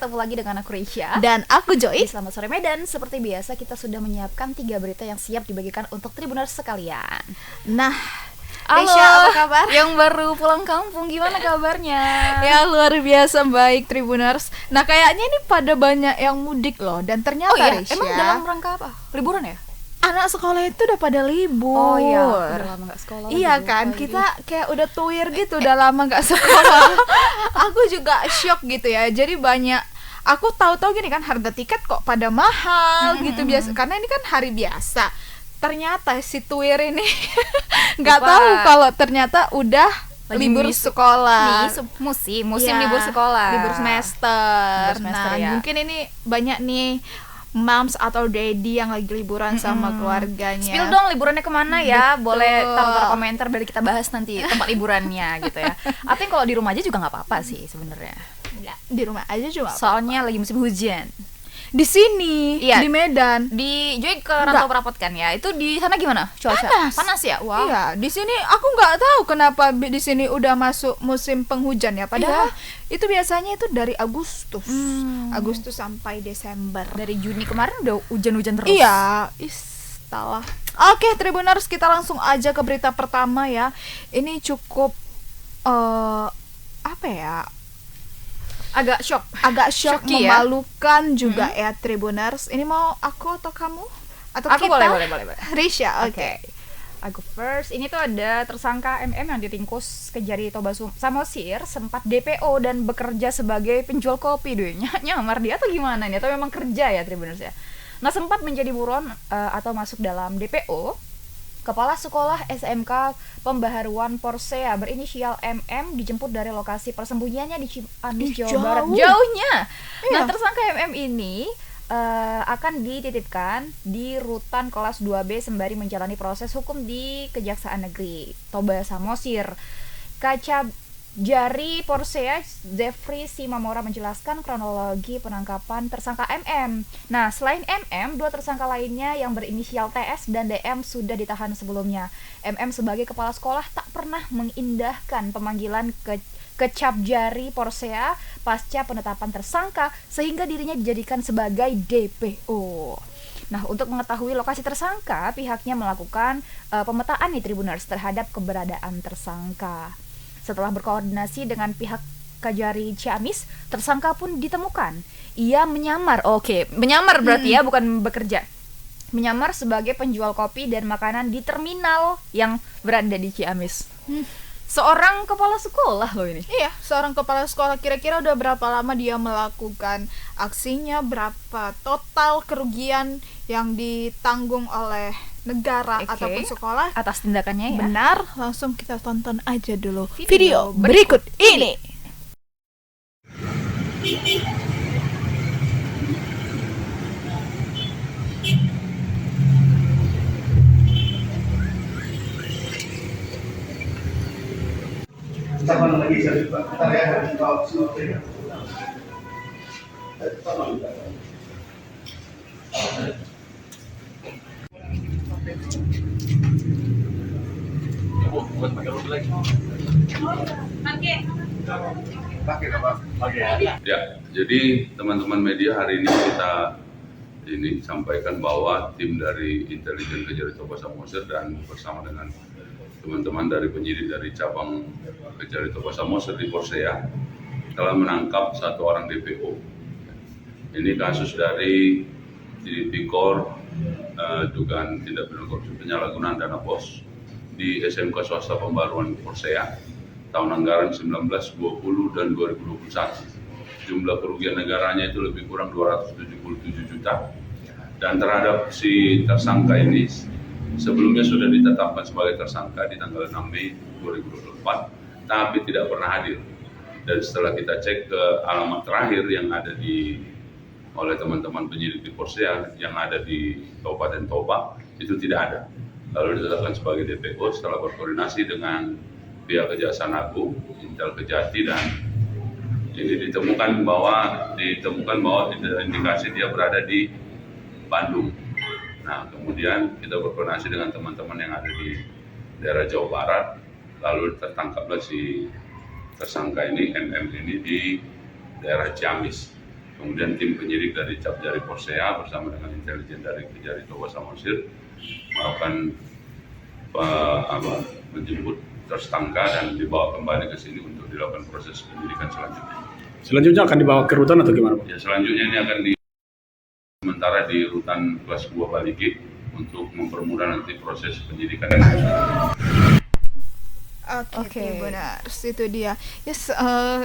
ketemu lagi dengan aku Risha dan aku Joy. Selamat sore Medan. Seperti biasa kita sudah menyiapkan 3 berita yang siap dibagikan untuk Tribuners sekalian. Nah, Halo, Risha, apa kabar? Yang baru pulang kampung, gimana kabarnya? Ya luar biasa baik Tribuners. Nah kayaknya ini pada banyak yang mudik loh. Dan ternyata Risha, emang dalam rangka apa? Liburan ya? anak sekolah itu udah pada libur. Oh iya, udah lama gak sekolah. Iya kan, kita kayak udah tuir gitu, udah lama gak sekolah. Aku juga shock gitu ya. Jadi banyak, aku tahu-tahu gini kan, harga tiket kok pada mahal gitu biasa. Karena ini kan hari biasa. Ternyata si tuir ini nggak tahu kalau ternyata udah libur sekolah. Musim Ya, libur sekolah. Libur semester. Nah, ya. mungkin ini banyak nih moms atau daddy yang lagi liburan sama keluarganya. Spill dong liburannya kemana ya? Betul. Boleh taruh komentar, biar kita bahas nanti tempat liburannya gitu ya. Atau kalau di rumah aja juga nggak apa-apa sih sebenarnya. Di rumah aja juga. Soalnya lagi musim hujan. Di sini, Iya. di Medan. Di Joy ke Rantau Prapot kan ya. Itu di sana gimana cuaca? Panas ya? Wow. Iya, di sini aku nggak tahu kenapa di sini udah masuk musim penghujan ya. Padahal itu biasanya itu dari Agustus. Agustus sampai Desember. Dari Juni kemarin udah hujan-hujan terus. Iya, istilah. Oke, Tribuners, kita langsung aja ke berita pertama ya. Ini cukup apa ya? Agak shock Shocky ya? Memalukan juga ya Tribuners. Ini mau aku atau kamu? Atau Aku kita? boleh. Risha, oke. Aku first. Ini tuh ada tersangka MM yang diringkus Kejari Toba Samosir, sempat DPO dan bekerja sebagai penjual kopi. Nyamar dia atau gimana nih? Atau memang kerja ya Tribuners ya? Nah, sempat menjadi buron atau masuk dalam DPO. Kepala Sekolah SMK Pembaharuan Porsea berinisial MM dijemput dari lokasi persembunyiannya di Ciamis, Jawa Barat. Jauhnya. Iya. Nah, tersangka MM ini akan dititipkan di rutan kelas 2B sembari menjalani proses hukum di Kejaksaan Negeri Toba Samosir. Jari Porsea Jeffrey Simamora menjelaskan kronologi penangkapan tersangka MM. Nah, selain MM, 2 tersangka lainnya yang berinisial TS dan DM sudah ditahan sebelumnya. MM sebagai kepala sekolah tak pernah mengindahkan pemanggilan ke Jari Porsea pasca penetapan tersangka sehingga dirinya dijadikan sebagai DPO. Nah, untuk mengetahui lokasi tersangka, pihaknya melakukan pemetaan di Tribuners terhadap keberadaan tersangka. Setelah berkoordinasi dengan pihak Kejari Ciamis, tersangka pun ditemukan. Ia menyamar, menyamar berarti ya, bukan bekerja. Menyamar sebagai penjual kopi dan makanan di terminal yang berada di Ciamis. Seorang kepala sekolah loh ini. Iya, seorang kepala sekolah. Kira-kira udah berapa lama dia melakukan aksinya, berapa total kerugian yang ditanggung oleh negara ataupun sekolah atas tindakannya ya. Benar, langsung kita tonton aja dulu video berikut ini. Sama lagi saya juga. Ntar ya harus bawa semua. Ya, jadi teman-teman media, hari ini kita sampaikan bahwa tim dari intelijen Kejari Toba Samosir dan bersama dengan teman-teman dari penyidik dari cabang Kejari Toba Samosir di Porsea telah menangkap 1 orang DPO. Ini kasus dari Tipikor dugaan tindak pidana korupsi penyalahgunaan dana BOS di SMK Swasta Pembaruan Porsea tahun anggaran 1920 dan 2021. Jumlah kerugian negaranya itu lebih kurang 277 juta. Dan terhadap si tersangka ini sebelumnya sudah ditetapkan sebagai tersangka di tanggal 6 Mei 2024, tapi tidak pernah hadir. Dan setelah kita cek ke alamat terakhir yang ada oleh teman-teman penyidik di Porsea yang ada di Kabupaten Toba, itu tidak ada. Lalu ditetapkan sebagai DPO setelah berkoordinasi dengan pihak Kejaksaan Agung, Intel Kejati, dan ini ditemukan bahwa indikasi dia berada di Bandung. Nah, kemudian kita berkoordinasi dengan teman-teman yang ada di daerah Jawa Barat, lalu tertangkaplah si tersangka ini, MM ini, di daerah Ciamis. Kemudian tim penyidik dari Capjari Porsea bersama dengan intelijen dari Kejari Coba Samosir melakukan menjemput tersangka dan dibawa kembali ke sini untuk dilakukan proses penyidikan selanjutnya. Selanjutnya akan dibawa ke rutan atau gimana, Pak? Ya, selanjutnya ini akan sementara di rutan kelas 2 Balikit untuk mempermudah nanti proses penyidikan. Oke, benar. Itu dia.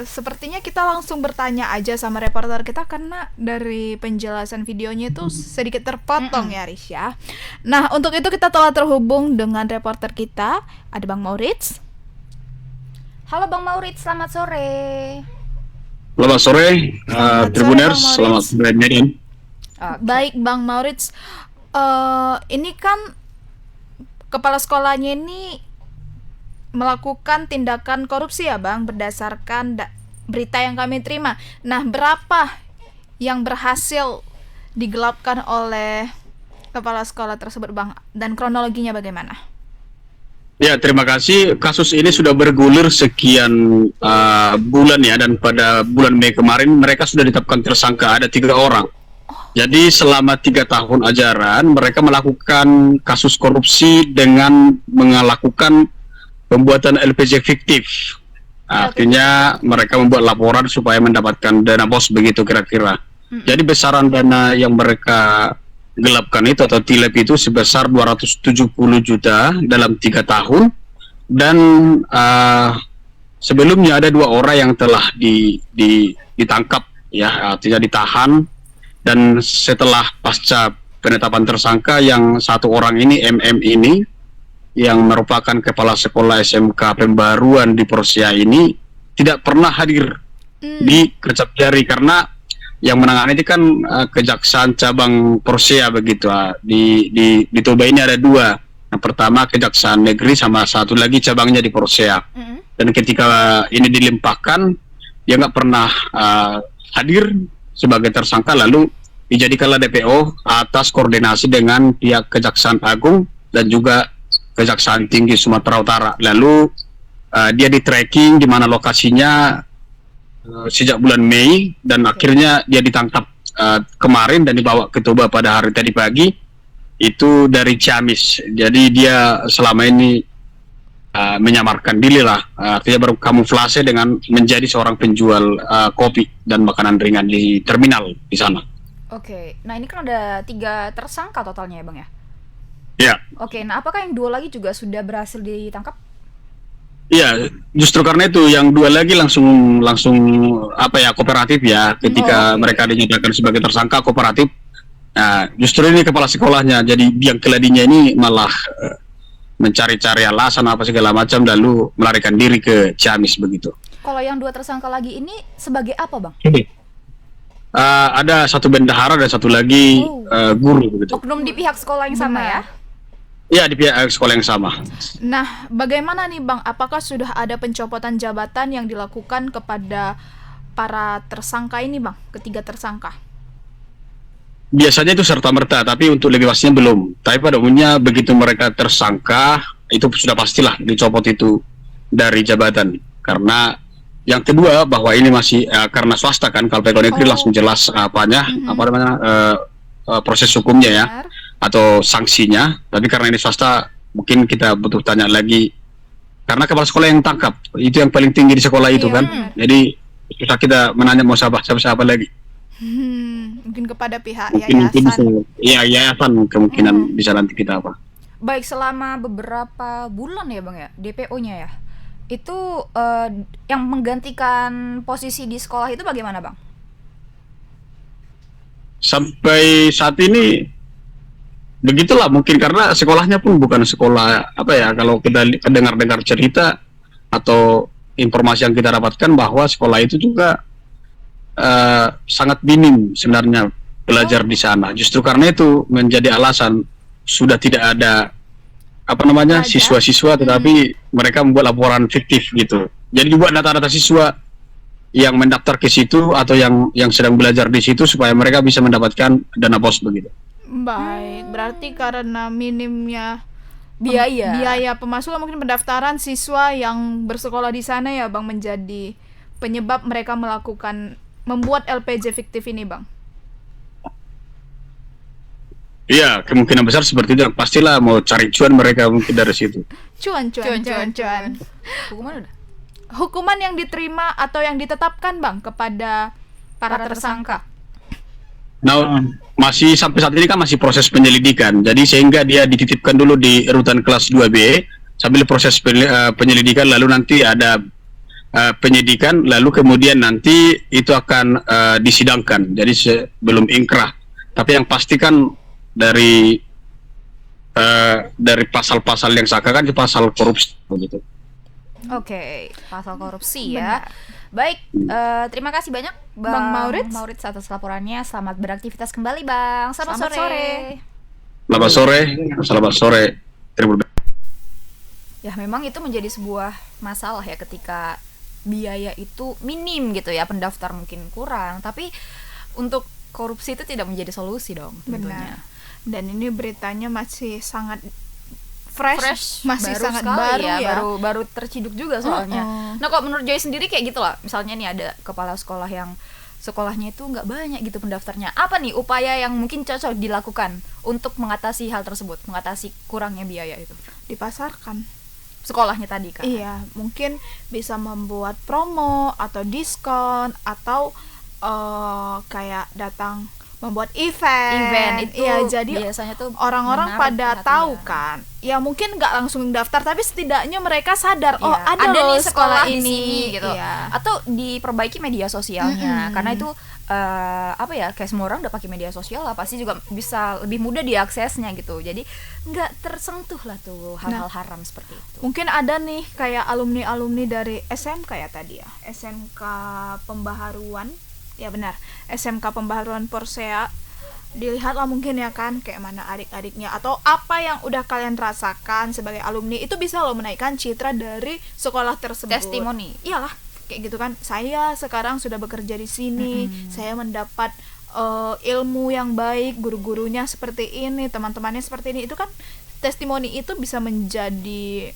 Sepertinya kita langsung bertanya aja sama reporter kita karena dari penjelasan videonya itu sedikit terpotong ya, Riz ya. Nah, untuk itu kita telah terhubung dengan reporter kita, ada Bang Maurits. Halo Bang Maurits, selamat sore. Selamat sore, Tribuners. Bang Selamat Maurits. sore, Median. Baik, Bang Maurits. Ini kan kepala sekolahnya ini melakukan tindakan korupsi ya Bang, berdasarkan berita yang kami terima. Nah, berapa yang berhasil digelapkan oleh kepala sekolah tersebut Bang, dan kronologinya bagaimana? Ya, terima kasih. Kasus ini sudah bergulir sekian bulan ya, dan pada bulan Mei kemarin mereka sudah ditetapkan tersangka, ada 3 orang. Jadi selama 3 tahun ajaran mereka melakukan kasus korupsi dengan melakukan pembuatan LPG fiktif. Artinya mereka membuat laporan supaya mendapatkan dana BOS begitu kira-kira. Jadi besaran dana yang mereka gelapkan itu atau tilep itu sebesar 270 juta dalam 3 tahun. Dan sebelumnya ada 2 orang yang telah ditangkap ya, artinya ditahan. Dan setelah pasca penetapan tersangka, yang 1 orang ini MM ini yang merupakan kepala sekolah SMK pembaruan di Porsea ini tidak pernah hadir di Capjari karena yang menangani itu kan Kejaksaan Cabang Porsea begitu. Di Toba ini ada 2. Yang pertama Kejaksaan Negeri sama 1 lagi cabangnya di Porsea. Dan ketika ini dilimpahkan dia nggak pernah hadir sebagai tersangka, lalu dijadikanlah DPO atas koordinasi dengan pihak Kejaksaan Agung dan juga Kejaksaan Tinggi Sumatera Utara. Lalu dia di tracking di mana lokasinya sejak bulan Mei, dan akhirnya dia ditangkap kemarin dan dibawa ke Toba pada hari tadi pagi. Itu dari Ciamis. Jadi dia selama ini menyamarkan diri lah, artinya berkamuflase dengan menjadi seorang penjual kopi dan makanan ringan di terminal di sana. Oke, nah ini kan ada 3 tersangka totalnya ya Bang ya? Ya. Oke, nah apakah yang 2 lagi juga sudah berhasil ditangkap? Iya, justru karena itu yang 2 lagi langsung kooperatif ya, ketika mereka dinyatakan sebagai tersangka kooperatif. Nah, justru ini kepala sekolahnya, jadi yang keladinya ini malah mencari-cari alasan apa segala macam lalu melarikan diri ke Ciamis begitu. Kalau yang 2 tersangka lagi ini sebagai apa Bang? Ada 1 bendahara dan 1 lagi guru begitu. Oknum di pihak sekolah yang sama ya? Ya, di pihak sekolah yang sama. Nah, bagaimana nih Bang? Apakah sudah ada pencopotan jabatan yang dilakukan kepada para tersangka ini Bang? Ketiga tersangka? Biasanya itu serta-merta, tapi untuk lebih pastinya belum. Tapi pada umumnya begitu mereka tersangka, itu sudah pastilah dicopot itu dari jabatan. Karena yang kedua bahwa ini masih karena swasta kan, kalau pegawai negeri langsung jelas proses hukumnya ya, atau sanksinya. Tapi karena ini swasta, mungkin kita butuh tanya lagi. Karena kepala sekolah yang tangkap, itu yang paling tinggi di sekolah itu kan. Jadi kita menanya mau siapa lagi. Mungkin kepada pihak yayasan. Yayasan kemungkinan bisa nanti kita apa. Baik, selama beberapa bulan ya Bang ya, DPO-nya ya. Itu yang menggantikan posisi di sekolah itu bagaimana Bang? Sampai saat ini begitulah, mungkin karena sekolahnya pun bukan sekolah kalau kita dengar cerita atau informasi yang kita dapatkan bahwa sekolah itu juga sangat minim sebenarnya belajar di sana. Justru karena itu menjadi alasan sudah tidak ada siswa-siswa, tetapi mereka membuat laporan fiktif gitu. Jadi dibuat data-data siswa yang mendaftar ke situ atau yang sedang belajar di situ supaya mereka bisa mendapatkan dana BOS begitu. Baik, berarti karena minimnya biaya pemasukan, mungkin pendaftaran siswa yang bersekolah di sana ya Bang, menjadi penyebab mereka melakukan membuat LPG fiktif ini, Bang? Iya, kemungkinan besar seperti itu. Pastilah mau cari cuan mereka mungkin dari situ. Cuan. Hukuman udah. Hukuman yang diterima atau yang ditetapkan, Bang, kepada para tersangka. Nah, masih sampai saat ini kan masih proses penyelidikan. Jadi sehingga dia dititipkan dulu di rutan kelas 2B sambil proses penyelidikan, lalu nanti ada penyidikan, lalu kemudian nanti itu akan disidangkan. Jadi sebelum ingkrah. Tapi yang pasti kan dari pasal-pasal yang saka kan itu pasal korupsi begitu. Oke, pasal korupsi ya. Baik, terima kasih banyak Bang Maurits atas laporannya. Selamat beraktivitas kembali, Bang. Selamat sore. Selamat sore. Terima kasih. Ya, memang itu menjadi sebuah masalah ya ketika biaya itu minim gitu ya, pendaftar mungkin kurang, tapi untuk korupsi itu tidak menjadi solusi dong tentunya. Benar. Dan ini beritanya masih sangat fresh, masih baru sangat sekali baru ya. baru terciduk juga soalnya. Nah, kok menurut Joy sendiri kayak gitu lah, misalnya nih ada kepala sekolah yang sekolahnya itu nggak banyak gitu pendaftarnya, apa nih upaya yang mungkin cocok dilakukan untuk mengatasi hal tersebut, mengatasi kurangnya biaya itu? Dipasarkan. Sekolahnya tadi kan? Iya, mungkin bisa membuat promo atau diskon atau kayak datang membuat event itu. Iya, jadi biasanya tuh orang-orang menarik pada perhatian. tahu kan. Ya mungkin nggak langsung daftar, tapi setidaknya mereka sadar, Iya, oh ada loh nih sekolah di ini sini gitu. Iya. Atau diperbaiki media sosialnya, karena itu apa ya, kayak semua orang udah pakai media sosial lah, pasti juga bisa lebih mudah diaksesnya gitu. Jadi nggak tersentuh lah tuh hal-hal haram seperti itu. Mungkin ada nih kayak alumni dari SMK ya tadi ya, SMK Pembaharuan, ya benar, SMK Pembaharuan Porsea. Dilihatlah mungkin ya kan kayak mana adik-adiknya atau apa yang udah kalian rasakan sebagai alumni, itu bisa loh menaikkan citra dari sekolah tersebut. Testimoni. Iyalah, kayak gitu kan, saya sekarang sudah bekerja di sini, saya mendapat ilmu yang baik, guru-gurunya seperti ini, teman-temannya seperti ini. Itu kan testimoni, itu bisa menjadi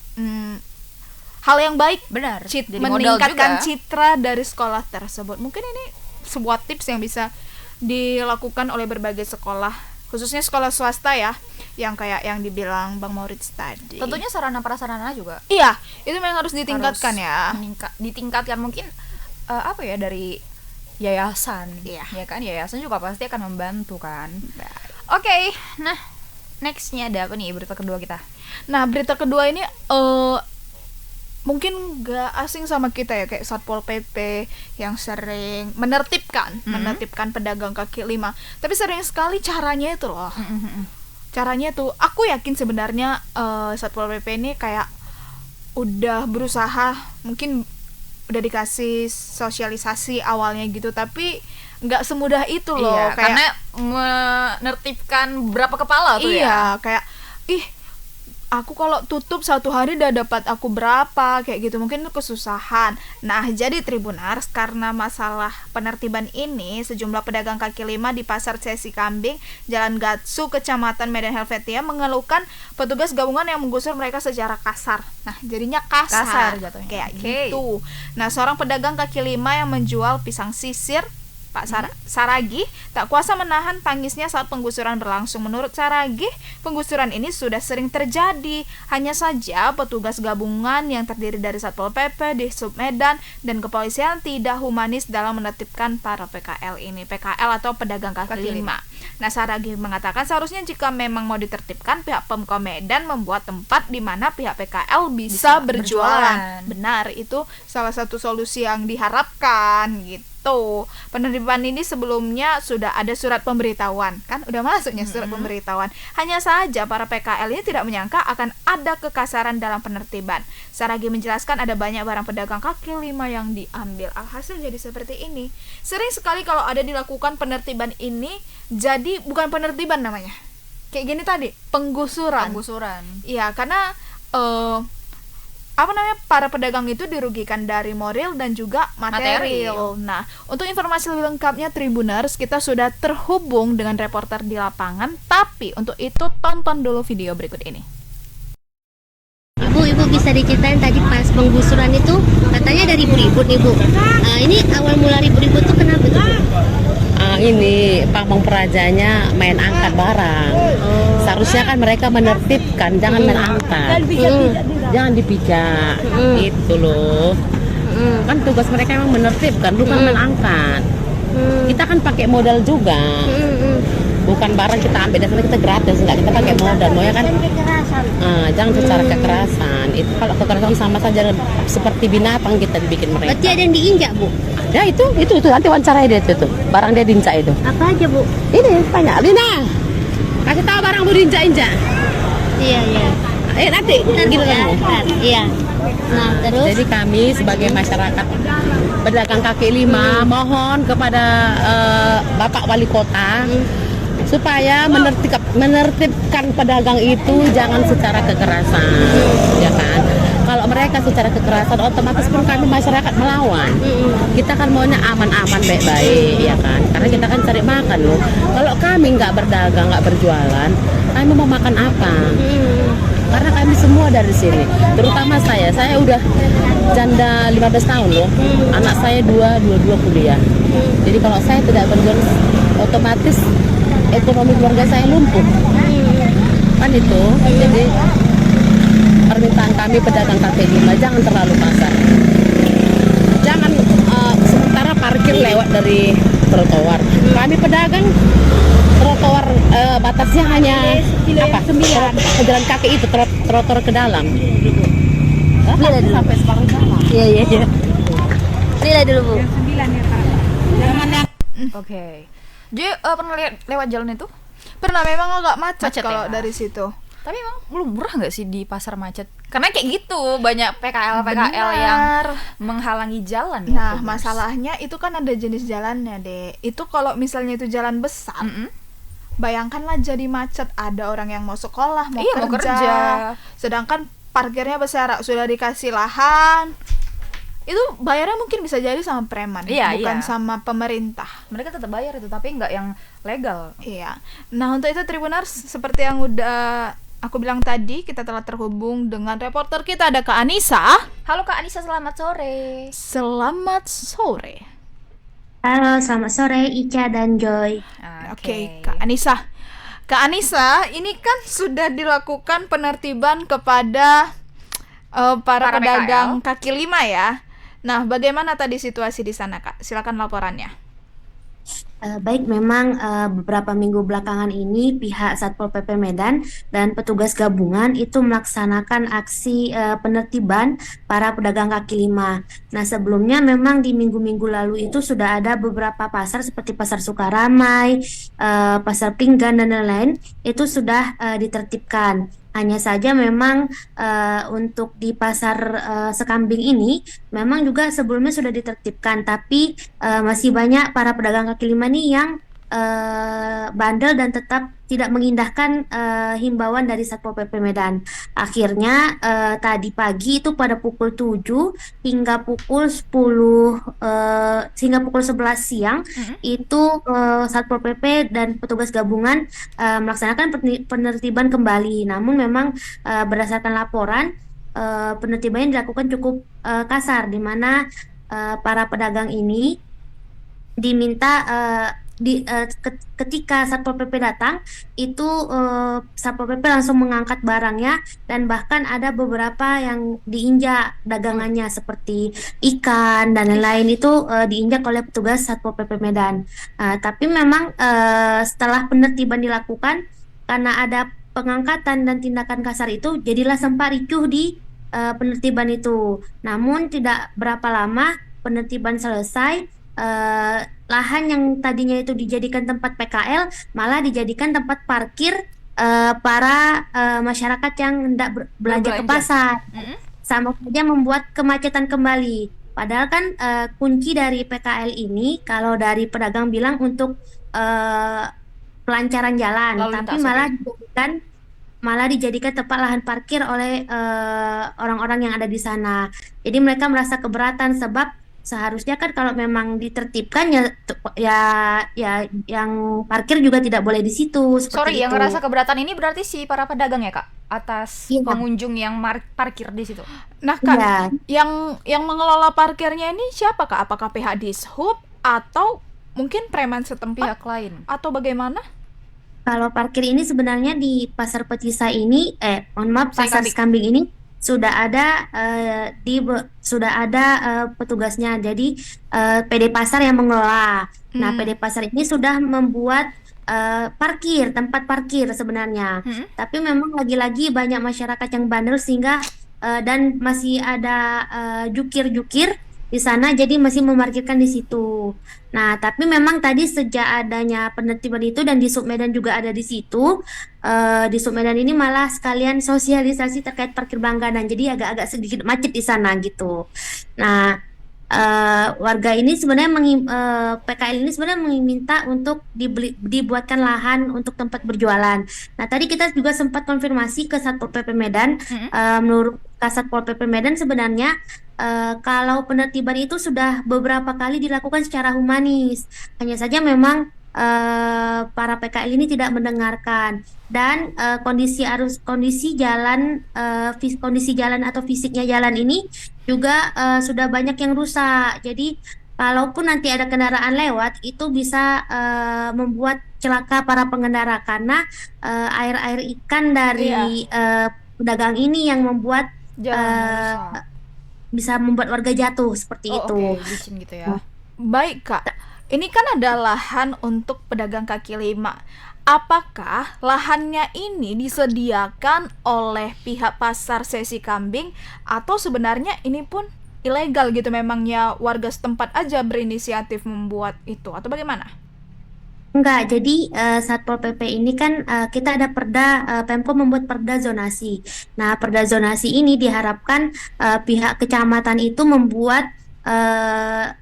hal yang baik, Benar. Jadi modal meningkatkan juga. citra dari sekolah tersebut. Mungkin ini sebuah tips yang bisa dilakukan oleh berbagai sekolah, khususnya sekolah swasta ya, yang kayak yang dibilang Bang Maurits tadi. Tentunya sarana prasarana juga Iya, itu memang harus ditingkatkan ya. ditingkatkan mungkin apa ya, dari yayasan. Iya. Ya kan, yayasan juga pasti akan membantu kan. Oke, nah nextnya ada apa nih berita kedua kita? Nah, berita kedua ini mungkin gak asing sama kita ya, kayak Satpol PP yang sering menertibkan pedagang kaki lima. Tapi sering sekali caranya itu loh. Caranya tuh, aku yakin sebenarnya Satpol PP ini kayak udah berusaha, mungkin udah dikasih sosialisasi awalnya gitu, tapi nggak semudah itu loh. Iya, kayak, karena menertibkan berapa kepala tuh ya. iya, kayak aku kalau tutup 1 hari udah dapat aku berapa, kayak gitu, mungkin itu kesusahan. Nah, jadi Tribunars, karena masalah penertiban ini, sejumlah pedagang kaki lima di Pasar Cesi Kambing, Jalan Gatsu, Kecamatan Medan Helvetia mengeluhkan petugas gabungan yang menggusur mereka secara kasar. Nah, jadinya kasar jatuhnya. kayak Oke. gitu. Nah, seorang pedagang kaki lima yang menjual pisang sisir, Pak Saragih, tak kuasa menahan tangisnya saat penggusuran berlangsung. Menurut Saragih, penggusuran ini sudah sering terjadi. Hanya saja petugas gabungan yang terdiri dari Satpol PP, Dishub Medan, dan kepolisian tidak humanis dalam menertibkan para PKL ini. PKL atau pedagang kaki lima. Nah, Saragih mengatakan seharusnya jika memang mau ditertibkan, pihak Pemkot Medan membuat tempat di mana pihak PKL bisa berjualan. Benar, itu salah satu solusi yang diharapkan gitu. Penertiban ini sebelumnya sudah ada surat pemberitahuan, kan udah masuknya surat pemberitahuan. Hanya saja para PKL ini tidak menyangka akan ada kekasaran dalam penertiban. Saragih menjelaskan ada banyak barang pedagang kaki lima yang diambil. Alhasil jadi seperti ini. Sering sekali kalau ada dilakukan penertiban ini, jadi bukan penertiban namanya. Kayak gini tadi, penggusuran. Iya, karena para pedagang itu dirugikan dari moral dan juga material. Nah, untuk informasi lebih lengkapnya Tribuners, kita sudah terhubung dengan reporter di lapangan. Tapi untuk itu tonton dulu video berikut ini. Ibu bisa bisa diceritain tadi pas penggusuran itu katanya dari ribut-ribut nih Bu. Ini awal mula ribut-ribut tuh kenapa tuh Bu? Ini pamong perajanya main angkat barang. Seharusnya kan mereka menertibkan, jangan main angkat. Jangan dipijak. Itu loh. Kan tugas mereka emang menertibkan, bukan main angkat. Kita kan pakai modal juga. Bukan barang kita ambil dan kita gratis, enggak, kita pakai modal, mau ya kan? Jangan secara kekerasan. Itu kalau kekerasan sama saja seperti binatang kita dibikin mereka. Berarti ada yang diinjak Bu? Ya itu nanti wawancarai dia tuh. Barang dia diinjak itu. Apa aja Bu? Ini banyak. Lina, kasih tahu barang mau diinjak-injak. Iya. Nanti gitu kan. Iya. Nah terus? Jadi kami sebagai masyarakat pedagang kaki lima mohon kepada Bapak Wali Kota supaya menertibkan pedagang itu jangan secara kekerasan, ya kan? Kalau mereka secara kekerasan otomatis pun kami masyarakat melawan. Kita kan maunya aman-aman baik-baik, ya kan? Karena kita kan cari makan loh. Kalau kami nggak berdagang, nggak berjualan, kami mau makan apa? Karena kami semua dari sini, terutama saya udah janda 15 tahun loh. Anak saya dua kuliah. Jadi kalau saya tidak berjualan, otomatis ekonomi keluarga saya lumpuh. Kan itu. Jadi permintaan kami pedagang kaki lima jangan terlalu kasar. Jangan sementara parkir lewat dari trotoar. Kami pedagang trotoar batasnya hanya pejalan kaki itu trotoar ke dalam. Sampai separuh jalan. Iya. Nilai dulu Bu. Oke. Jadi pernah lewat jalan itu? Pernah, memang agak macet Macet kalau ya? dari situ. Tapi emang belum murah nggak sih di pasar macet? Karena kayak gitu banyak PKL Benar. yang menghalangi jalan. ya, Nah, tuh, Mas. masalahnya itu kan ada jenis jalannya, Dek. Itu kalau misalnya itu jalan besar, bayangkanlah jadi macet. Ada orang yang mau sekolah, mau Iya, mau kerja. Sedangkan parkirnya besar, sudah dikasih lahan. Itu bayarnya mungkin bisa jadi sama preman, Iya, bukan iya. sama pemerintah. Mereka tetap bayar itu, tapi nggak yang legal. Iya. Nah, untuk itu Tribuners, seperti yang udah aku bilang tadi, kita telah terhubung dengan reporter kita, ada Kak Anissa. Halo Kak Anissa, selamat sore. Selamat sore. Halo, selamat sore Ica dan Joy. Oke, Kak Anissa. Kak Anissa, ini kan sudah dilakukan penertiban kepada para pedagang kaki lima ya. Nah, bagaimana tadi situasi di sana, Kak? Silakan laporannya. Baik, memang beberapa minggu belakangan ini pihak Satpol PP Medan dan petugas gabungan itu melaksanakan aksi penertiban para pedagang kaki lima. Nah, sebelumnya memang di minggu-minggu lalu itu sudah ada beberapa pasar seperti Pasar Sukaramai, Pasar Pinggan dan lain-lain itu sudah ditertibkan. Hanya saja memang untuk di pasar Sekambing ini memang juga sebelumnya sudah ditertibkan, tapi masih banyak para pedagang kaki lima nih yang bandel dan tetap tidak mengindahkan himbauan dari Satpol PP Medan. Akhirnya tadi pagi itu pada pukul 7 hingga pukul 10 hingga pukul 11 siang itu Satpol PP dan petugas gabungan melaksanakan penertiban kembali. Namun memang berdasarkan laporan penertibannya dilakukan cukup kasar, di mana para pedagang ini diminta ketika Satpol PP datang itu Satpol PP langsung mengangkat barangnya, dan bahkan ada beberapa yang diinjak dagangannya seperti ikan dan lain-lain itu diinjak oleh petugas Satpol PP Medan. Tapi memang setelah penertiban dilakukan, karena ada pengangkatan dan tindakan kasar itu, jadilah sempat ricuh di penertiban itu. Namun tidak berapa lama penertiban selesai, lahan yang tadinya itu dijadikan tempat PKL malah dijadikan tempat parkir para masyarakat yang hendak belanja ke pasar. Sama saja membuat kemacetan kembali. Padahal kan kunci dari PKL ini, kalau dari pedagang bilang untuk pelancaran jalan, tapi malah dijadikan tempat lahan parkir oleh orang-orang yang ada di sana. Jadi mereka merasa keberatan sebab seharusnya kan kalau memang ditertibkan ya ya yang parkir juga tidak boleh di situ Sorry, seperti yang itu. ngerasa keberatan ini berarti si para pedagang ya Kak, atas Iya, pengunjung yang parkir di situ. Nah, Kak, iya. yang mengelola parkirnya ini siapa, Kak? Apakah pihak Dishub atau mungkin preman setempat Pihak lain. atau bagaimana? Kalau parkir ini sebenarnya di Pasar Petisa ini, mohon maaf, Saya Pasar Kambing. Sekambing ini sudah ada petugasnya. Jadi PD Pasar yang mengelola. Nah, Hmm. PD Pasar ini sudah membuat tempat parkir sebenarnya. Hmm. Tapi memang lagi-lagi banyak masyarakat yang bandel sehingga dan masih ada jukir-jukir di sana, jadi masih memarkirkan di situ. Nah, tapi memang tadi sejak adanya penertiban itu dan di Submedan juga ada di situ, di Submedan ini malah sekalian sosialisasi terkait parkir langganan, jadi agak-agak sedikit macet di sana gitu. Nah, warga ini sebenarnya PKL ini sebenarnya meminta untuk dibuatkan lahan untuk tempat berjualan. Nah, tadi kita juga sempat konfirmasi ke Satpol PP Medan. Menurut Kasatpol PP Medan sebenarnya kalau penertiban itu sudah beberapa kali dilakukan secara humanis. Hanya saja memang para PKL ini tidak mendengarkan dan kondisi jalan atau fisiknya jalan ini juga sudah banyak yang rusak. Jadi kalaupun nanti ada kendaraan lewat itu bisa membuat celaka para pengendara karena air-air ikan dari pedagang ini yang membuat Jalan rusak. bisa membuat warga jatuh seperti Oh, itu. oke, licin gitu ya. Baik, Kak. Ini kan ada lahan untuk pedagang kaki lima. Apakah lahannya ini disediakan oleh pihak Pasar Sesi Kambing atau sebenarnya ini pun ilegal gitu, memangnya warga setempat aja berinisiatif membuat itu atau bagaimana? Enggak, jadi Satpol PP ini kan kita ada Pemko membuat perda zonasi. Nah, perda zonasi ini diharapkan pihak kecamatan itu membuat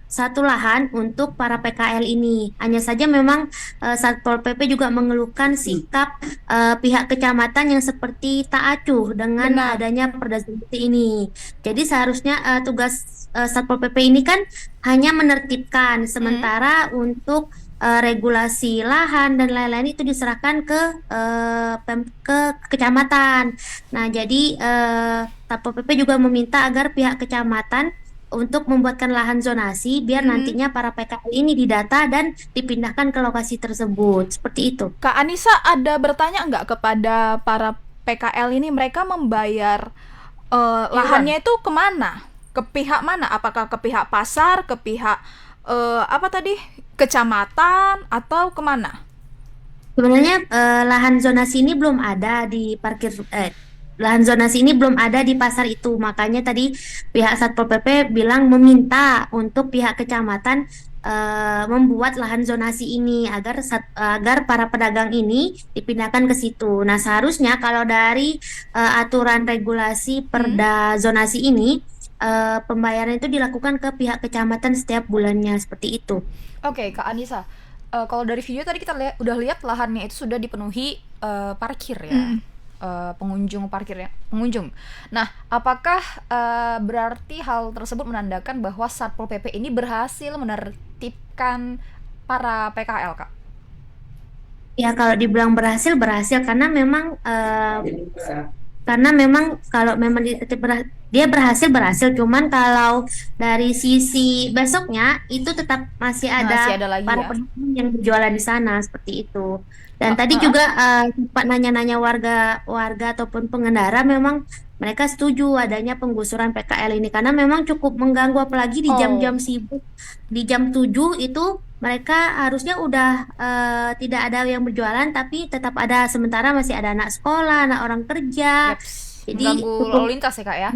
satu lahan untuk para PKL ini. Hanya saja memang Satpol PP juga mengeluhkan sikap pihak kecamatan yang seperti tak acuh dengan Benar. adanya perda zonasi ini. Jadi seharusnya tugas Satpol PP ini kan hanya menertibkan, sementara untuk regulasi lahan dan lain-lain itu diserahkan ke kecamatan. Nah, jadi Satpol PP juga meminta agar pihak kecamatan untuk membuatkan lahan zonasi biar nantinya para PKL ini didata dan dipindahkan ke lokasi tersebut. Seperti itu. Kak Anissa ada bertanya nggak kepada para PKL ini, mereka membayar lahannya itu kemana? Ke pihak mana? Apakah ke pihak pasar, ke pihak apa tadi, kecamatan, atau kemana? Sebenarnya lahan zonasi ini belum ada lahan zonasi ini belum ada di pasar itu, makanya tadi pihak Satpol PP bilang meminta untuk pihak kecamatan membuat lahan zonasi ini agar para pedagang ini dipindahkan ke situ. Nah, seharusnya kalau dari aturan regulasi perda zonasi ini pembayaran itu dilakukan ke pihak kecamatan setiap bulannya seperti itu. Oke, Kak Anissa. Kalau dari video tadi kita udah lihat lahannya itu sudah dipenuhi parkir ya. Pengunjung. Nah, apakah berarti hal tersebut menandakan bahwa Satpol PP ini berhasil menertibkan para PKL, Kak? Ya, kalau dibilang berhasil karena memang kalau memang dia berhasil, cuman kalau dari sisi besoknya itu tetap masih ada lagi para ya. pedagang yang berjualan di sana seperti itu. Dan tadi juga sempat nanya-nanya warga ataupun pengendara, memang mereka setuju adanya penggusuran PKL ini karena memang cukup mengganggu, apalagi di jam-jam sibuk. Di jam 7 itu mereka harusnya udah tidak ada yang berjualan, tapi tetap ada, sementara masih ada anak sekolah, anak orang kerja. Jadi Mengganggu lalu lintas ya, Kak ya.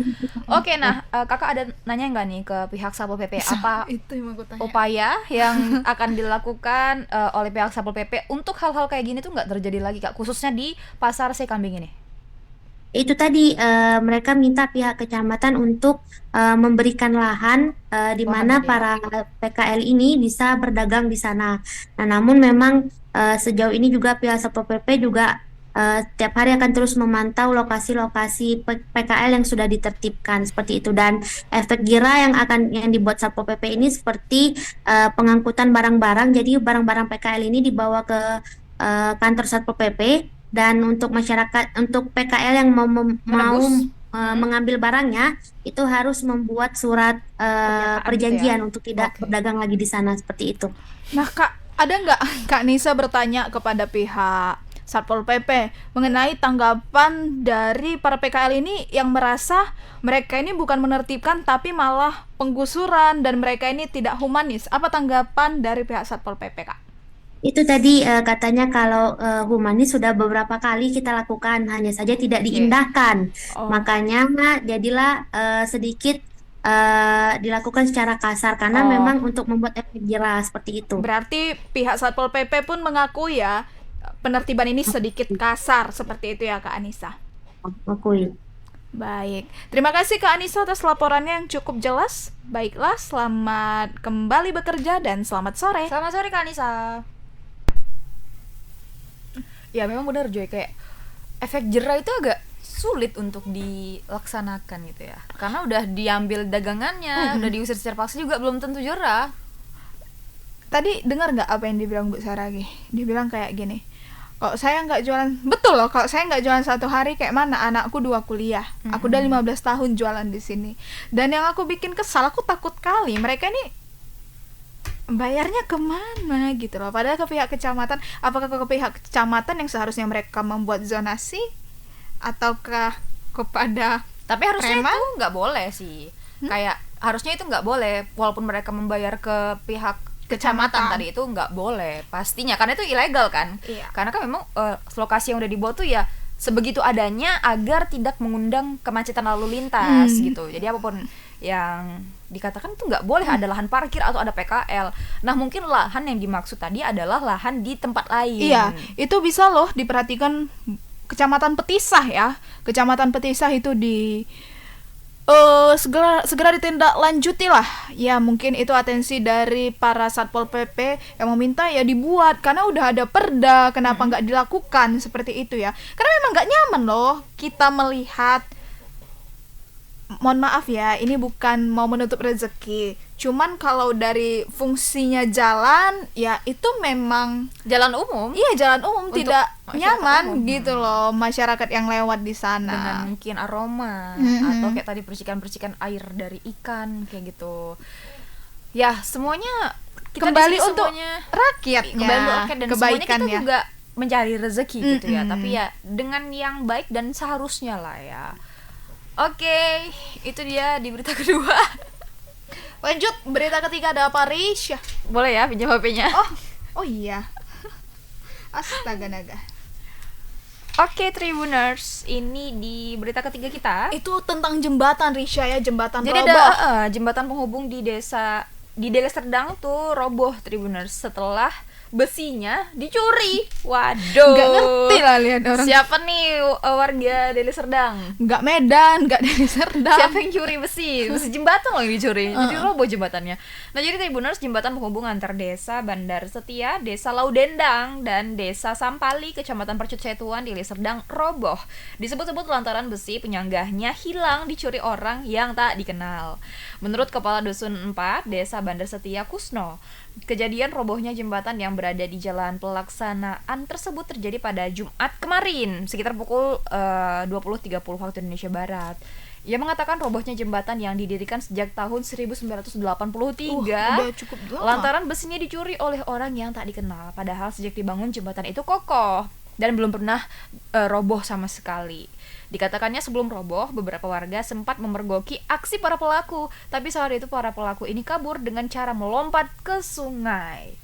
Oke, nah Kakak ada nanya nggak nih ke pihak Satpol PP apa Itu yang mau aku tanya. upaya yang akan dilakukan oleh pihak Satpol PP untuk hal-hal kayak gini tuh nggak terjadi lagi, Kak, khususnya di Pasar Sekambing ini? itu tadi mereka minta pihak kecamatan untuk memberikan lahan di mana para PKL ini bisa berdagang di sana. Nah, namun memang sejauh ini juga pihak Satpol PP juga tiap hari akan terus memantau lokasi-lokasi PKL yang sudah ditertibkan seperti itu. Dan efek jera yang dibuat Satpol PP ini seperti pengangkutan barang-barang. Jadi barang-barang PKL ini dibawa ke kantor Satpol PP, dan untuk masyarakat, untuk PKL yang mau Menebus. mengambil barangnya itu harus membuat surat Pernyataan gitu ya? perjanjian untuk tidak Oke. berdagang lagi di sana seperti itu. Nah, Kak, ada nggak Kak Nisa bertanya kepada pihak Satpol PP mengenai tanggapan dari para PKL ini yang merasa mereka ini bukan menertibkan tapi malah penggusuran dan mereka ini tidak humanis. Apa tanggapan dari pihak Satpol PP, Kak? Itu tadi katanya kalau humanis sudah beberapa kali kita lakukan, hanya saja tidak Oke. diindahkan. Oh. Makanya jadilah sedikit dilakukan secara kasar karena Oh. memang untuk membuat efek jera seperti itu. Berarti pihak Satpol PP pun mengakui ya penertiban ini sedikit kasar seperti itu ya Kak Anissa. Akui. Baik, terima kasih Kak Anissa atas laporannya yang cukup jelas. Baiklah, selamat kembali bekerja dan selamat sore. Selamat sore Kak Anissa. Ya memang benar Joy, kayak efek jera itu agak sulit untuk dilaksanakan gitu ya. Karena udah diambil dagangannya, udah diusir secara paksa juga belum tentu jera. Tadi dengar nggak apa yang dibilang Bu Saragi? Dia bilang kayak gini, kalau saya nggak jualan, betul loh, kalau saya nggak jualan satu hari kayak mana, anakku 2 kuliah, aku udah 15 tahun jualan di sini. Dan yang aku bikin kesal, aku takut kali mereka ini bayarnya kemana gitu loh. Padahal ke pihak kecamatan, apakah ke pihak kecamatan yang seharusnya mereka membuat zonasi, ataukah kepada Tapi harusnya preman? itu nggak boleh sih. Kayak harusnya itu nggak boleh, walaupun mereka membayar ke pihak kecamatan Kecamatan. tadi itu nggak boleh pastinya, karena itu ilegal kan. Iya. Karena kan memang lokasi yang udah dibuat tuh ya sebegitu adanya agar tidak mengundang kemacetan lalu lintas gitu. Jadi apapun yang dikatakan itu nggak boleh ada lahan parkir atau ada PKL. Nah mungkin lahan yang dimaksud tadi adalah lahan di tempat lain. Iya, itu bisa loh diperhatikan Kecamatan Petisah ya. Kecamatan Petisah itu segera ditindaklanjuti lah. Ya mungkin itu atensi dari para Satpol PP yang meminta ya dibuat, karena udah ada perda, kenapa nggak dilakukan seperti itu ya. Karena memang nggak nyaman loh kita melihat, mohon maaf ya, ini bukan mau menutup rezeki, cuman kalau dari fungsinya jalan ya itu memang Jalan umum iya jalan umum, Untuk tidak masyarakat nyaman umum. gitu loh masyarakat yang lewat di dengan sana. mungkin aroma atau kayak tadi percikan-percikan air dari ikan kayak gitu. Ya, semuanya kita Kembali di sini untuk semuanya rakyatnya, kembali untuk rakyat dan semuanya kita kebaikannya. juga mencari rezeki gitu ya. Tapi ya dengan yang baik dan seharusnya lah ya. Oke, itu dia di berita kedua. Lanjut, berita ketiga ada apa, Risha? Boleh ya pinjam HP-nya? Oh iya. Astaga naga. Oke, Tribuners, ini di berita ketiga kita. Itu tentang jembatan, Risha ya, jembatan Jadi roboh. ada jembatan penghubung di Deli Serdang tuh roboh, Tribuners, setelah besinya dicuri. Waduh. Nggak ngerti lah lihat orang. Siapa nih warga Deli Serdang? Nggak Medan, nggak Deli Serdang. Siapa yang curi besi? Besi jembatan loh yang dicuri. Jadi roboh jembatannya. Nah, jadi Tribuners, jembatan penghubung antar desa Bandar Setia, Desa Laudendang, dan Desa Sampali, Kecamatan Percut Setuan, Deli Serdang roboh. Disebut-sebut lantaran besi penyanggahnya hilang dicuri orang yang tak dikenal. Menurut Kepala Dusun 4, Desa Bandar Setia Kusno, kejadian robohnya jembatan yang berada di jalan pelaksanaan tersebut terjadi pada Jumat kemarin sekitar pukul 20.30 waktu Indonesia Barat. Ia mengatakan robohnya jembatan yang didirikan sejak tahun 1983 udah cukup lama. lantaran besinya dicuri oleh orang yang tak dikenal. Padahal sejak dibangun jembatan itu kokoh dan belum pernah roboh sama sekali. Dikatakannya sebelum roboh, beberapa warga sempat memergoki aksi para pelaku, tapi saat itu para pelaku ini kabur dengan cara melompat ke sungai.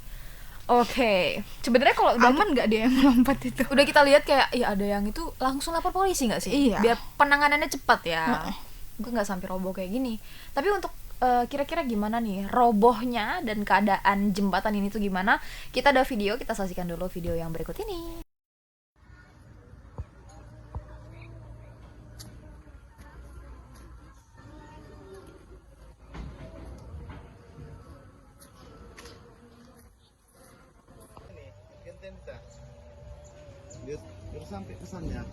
Oke, sebenarnya kalau udah Aman nggak dia yang melompat itu? udah kita lihat kayak ya ada yang itu langsung lapor polisi nggak sih? Iya. Biar penanganannya cepat ya. Gue nggak sampai roboh kayak gini. Tapi untuk kira-kira gimana nih robohnya dan keadaan jembatan ini tuh gimana? Kita ada video, kita saksikan dulu video yang berikut ini. biar sampai pesannya.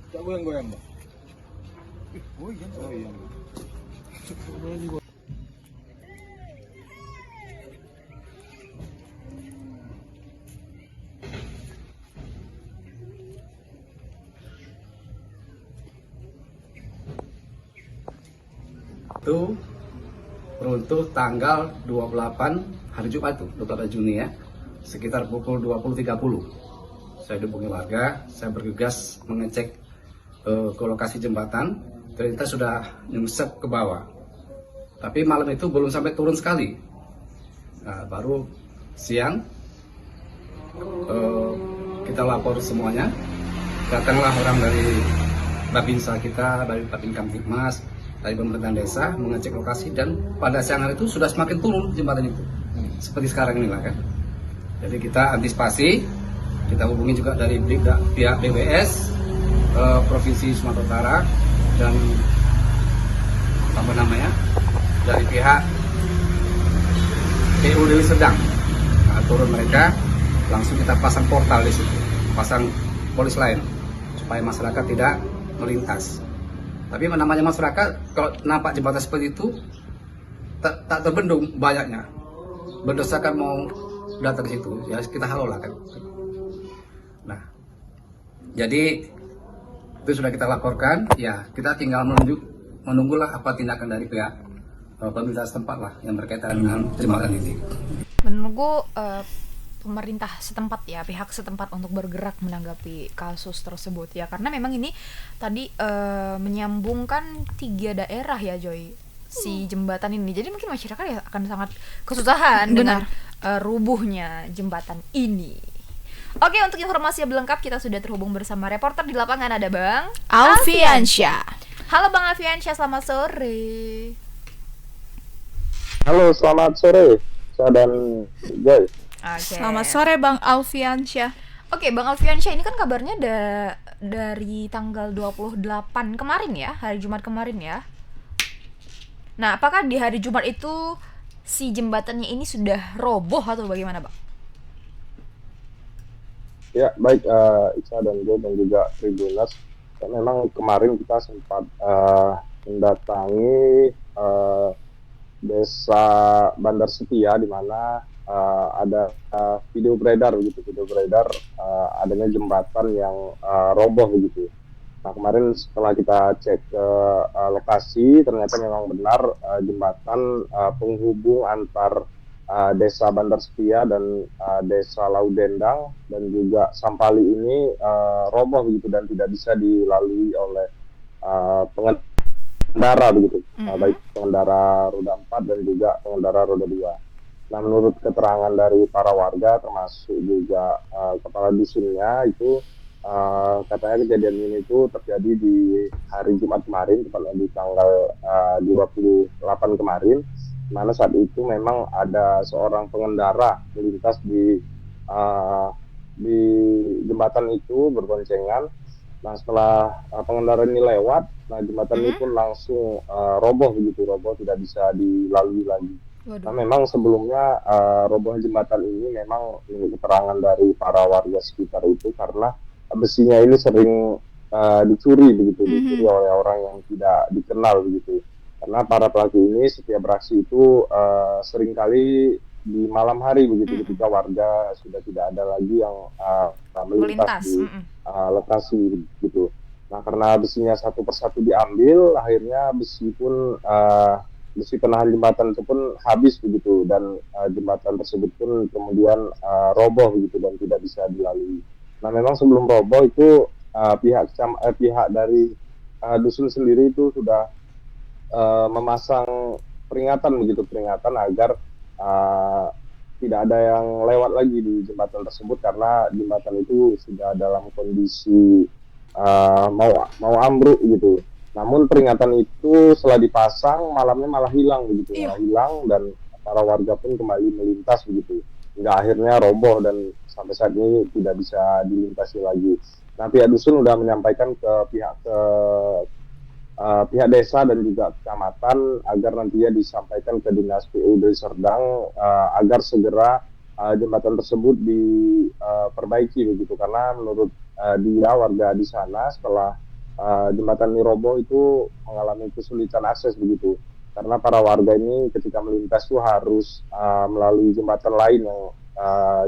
Tak goyang-goyang, Mbak. Goyang. Oh iya. Itu peruntuk tanggal 28 hari Jumat itu 28 Juni ya, sekitar pukul 20.30 saya dihubungi warga, saya bergegas mengecek ke lokasi jembatan, ternyata sudah nyungsep ke bawah, tapi malam itu belum sampai turun sekali. Nah, baru siang kita lapor semuanya, datanglah orang dari Babinsa kita, dari Babin Kamtipmas, dari pemerintahan desa mengecek lokasi, dan pada siang hari itu sudah semakin turun jembatan itu seperti sekarang inilah kan. Jadi kita antisipasi, kita hubungi juga dari pihak BWS Provinsi Sumatera Utara dan dari pihak PU Deli Serdang. Nah, turun mereka, langsung kita pasang portal di situ, pasang polis lain supaya masyarakat tidak melintas. Tapi namanya masyarakat kalau nampak jembatan seperti itu tak terbendung banyaknya, berdesakan mau datang ke situ, ya kita halau lah kan. Nah, jadi itu sudah kita laporkan, ya kita tinggal menunggulah apa tindakan dari pihak pemerintah setempat lah yang berkaitan dengan jembatan ini. Menunggu pemerintah setempat ya, pihak setempat untuk bergerak menanggapi kasus tersebut ya, karena memang ini tadi menyambungkan 3 daerah ya Joy, si jembatan ini. Jadi mungkin masyarakat ya akan sangat kesusahan dengan rubuhnya jembatan ini. Oke, untuk informasi yang lengkap kita sudah terhubung bersama reporter di lapangan, ada Bang Alfiansyah. Halo Bang Alfiansyah, selamat sore. Halo, selamat sore. Saya dan Joy. Okay. Selamat sore Bang Alfiansyah. Oke, Bang Alfiansyah, ini kan kabarnya dari tanggal 28 kemarin ya, hari Jumat kemarin ya. Nah, apakah di hari Jumat itu si jembatannya ini sudah roboh atau bagaimana, Bang? Ya, baik Isa dan Joy dan juga Tribunas. Ya, memang kemarin kita sempat mendatangi desa Bandar Setia, di mana ada video beredar adanya jembatan yang roboh begitu. Nah, kemarin setelah kita cek ke lokasi, ternyata memang benar jembatan penghubung antar desa Bandar Setia dan desa Laudendang dan juga Sampali ini roboh begitu dan tidak bisa dilalui oleh pengendara begitu, baik pengendara roda 4 dan juga pengendara roda 2. Nah, menurut keterangan dari para warga termasuk juga kepala dusunnya itu katanya kejadian ini itu terjadi di hari Jumat kemarin, tepatnya di tanggal 28 kemarin, mana saat itu memang ada seorang pengendara melintas di jembatan itu berboncengan. Nah, setelah pengendara ini lewat, nah jembatan ini pun langsung roboh tidak bisa dilalui lagi. Nah, memang sebelumnya robohnya jembatan ini memang menurut keterangan dari para warga sekitar itu karena besinya ini sering dicuri oleh orang yang tidak dikenal begitu. Karena para pelaku ini setiap beraksi itu seringkali di malam hari begitu, ketika warga sudah tidak ada lagi yang melintas di lokasi gitu. Nah, karena besinya satu persatu diambil, akhirnya besi penahan jembatan itu pun habis begitu, dan jembatan tersebut pun kemudian roboh begitu dan tidak bisa dilalui. Nah, memang sebelum roboh itu pihak dari dusun sendiri itu sudah memasang peringatan agar tidak ada yang lewat lagi di jembatan tersebut karena jembatan itu sudah dalam kondisi mau ambruk gitu. Namun peringatan itu setelah dipasang malamnya malah hilang dan para warga pun kembali melintas begitu, hingga akhirnya roboh dan sampai saat ini tidak bisa dilintasi lagi. Nah, pihak dusun sudah menyampaikan ke pihak pihak desa dan juga kecamatan agar nantinya disampaikan ke Dinas PU Deli Serdang agar segera jembatan tersebut diperbaiki begitu, karena menurut dia warga di sana setelah jembatan ini roboh itu mengalami kesulitan akses begitu, karena para warga ini ketika melintas itu harus melalui jembatan lain yang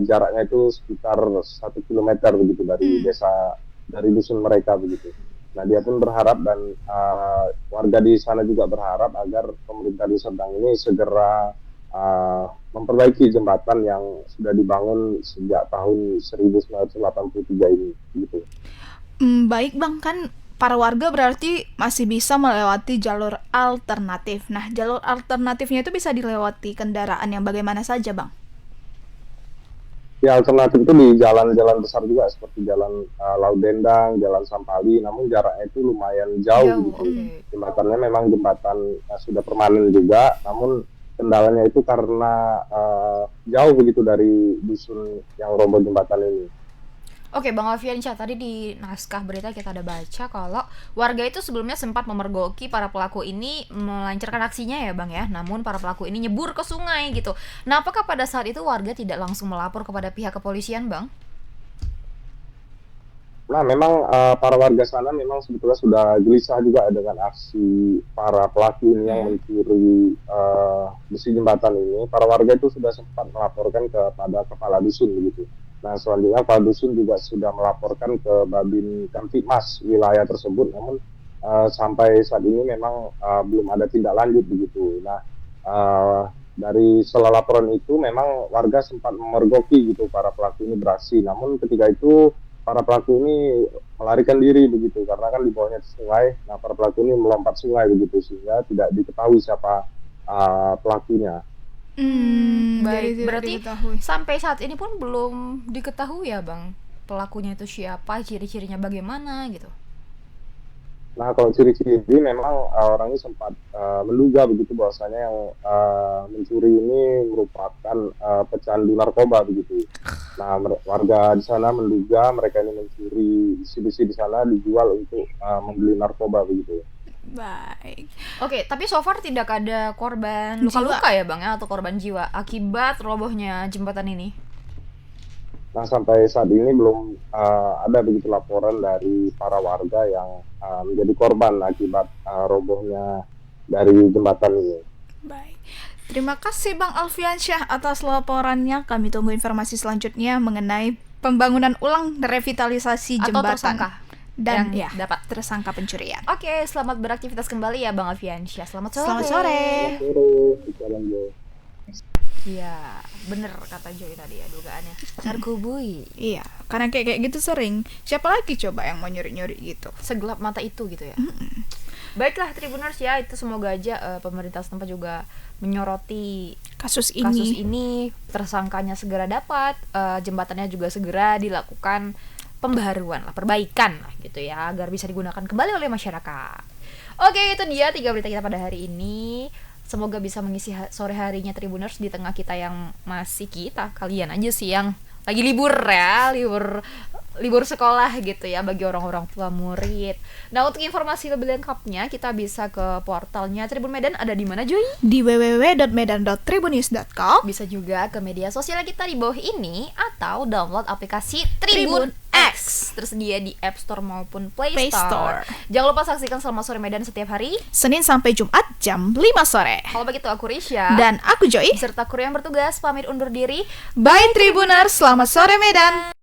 jaraknya itu sekitar 1 kilometer begitu dari desa, dari dusun mereka begitu. Nah, dia pun berharap dan warga di sana juga berharap agar pemerintah Deli Serdang ini segera memperbaiki jembatan yang sudah dibangun sejak tahun 1983 ini gitu. Baik Bang, kan para warga berarti masih bisa melewati jalur alternatif. Nah, jalur alternatifnya itu bisa dilewati kendaraan yang bagaimana saja Bang? Ya, alternatif itu di jalan-jalan besar juga seperti jalan Laut Dendang, jalan Sampali, namun jaraknya itu lumayan jauh gitu. Jembatannya memang jembatan sudah permanen juga, namun kendalanya itu karena jauh begitu dari dusun yang roboh jembatan ini. Oke, Bang Alfiansyah, tadi di naskah berita kita ada baca kalau warga itu sebelumnya sempat memergoki para pelaku ini melancarkan aksinya ya Bang ya, namun para pelaku ini nyebur ke sungai gitu. Nah, apakah pada saat itu warga tidak langsung melapor kepada pihak kepolisian Bang? Nah, memang para warga sana memang sebetulnya sudah gelisah juga dengan aksi para pelaku ini yang mencuri besi jembatan ini. Para warga itu sudah sempat melaporkan kepada kepala dusun begitu. Nah, selanjutnya kepala dusun juga sudah melaporkan ke Babin Kamtibmas wilayah tersebut, namun sampai saat ini memang belum ada tindak lanjut begitu. Nah, dari setelah laporan itu memang warga sempat memergoki gitu para pelaku ini beraksi, namun ketika itu para pelaku ini melarikan diri begitu karena kan di bawahnya sungai. Nah, para pelaku ini melompat sungai begitu sehingga tidak diketahui siapa pelakunya. Baik, berarti sampai saat ini pun belum diketahui ya Bang pelakunya itu siapa, ciri-cirinya bagaimana gitu. Nah, kalau ciri-ciri memang orang ini sempat menduga begitu bahwasanya yang mencuri ini merupakan pecandu narkoba begitu. Nah, warga di sana menduga mereka ini mencuri besi-besi di sana dijual untuk membeli narkoba begitu. Baik. Oke, tapi so far tidak ada korban luka-luka ya Bang ya, atau korban jiwa akibat robohnya jembatan ini? Nah, sampai saat ini belum ada begitu laporan dari para warga yang menjadi korban akibat robohnya dari jembatan ini. Baik. Terima kasih Bang Alfiansyah atas laporannya. Kami tunggu informasi selanjutnya mengenai pembangunan ulang revitalisasi jembatan. Atau tersangka dan yang dapat tersangka pencurian. Oke, selamat beraktivitas kembali ya Bang Alfiansyah. Selamat sore. Selamat sore. Iya, bener kata Joy tadi ya dugaannya. Narkobui. Iya, karena kayak gitu sering. Siapa lagi coba yang mau nyuri-nyuri gitu? Segelap mata itu gitu ya. Baiklah Tribuners ya, itu semoga aja pemerintah setempat juga menyoroti kasus ini, tersangkanya segera dapat, jembatannya juga segera dilakukan pembaharuan lah, perbaikan lah gitu ya, agar bisa digunakan kembali oleh masyarakat. Oke, itu dia 3 berita kita pada hari ini. Semoga bisa mengisi sore harinya Tribuners di tengah kita yang masih kalian aja sih yang lagi libur ya, libur sekolah gitu ya bagi orang-orang tua murid. Nah, untuk informasi lebih lengkapnya kita bisa ke portalnya Tribun Medan, ada di mana Joy? Di www.medan.tribunnews.com. Bisa juga ke media sosial kita di bawah ini atau download aplikasi Tribun X, tersedia di App Store maupun Play Store. Jangan lupa saksikan Selamat Sore Medan setiap hari Senin sampai Jumat jam 5 sore. Kalau begitu aku Risha dan aku Joy serta kru yang bertugas pamit undur diri. Bye Tribuners, selamat sore Medan.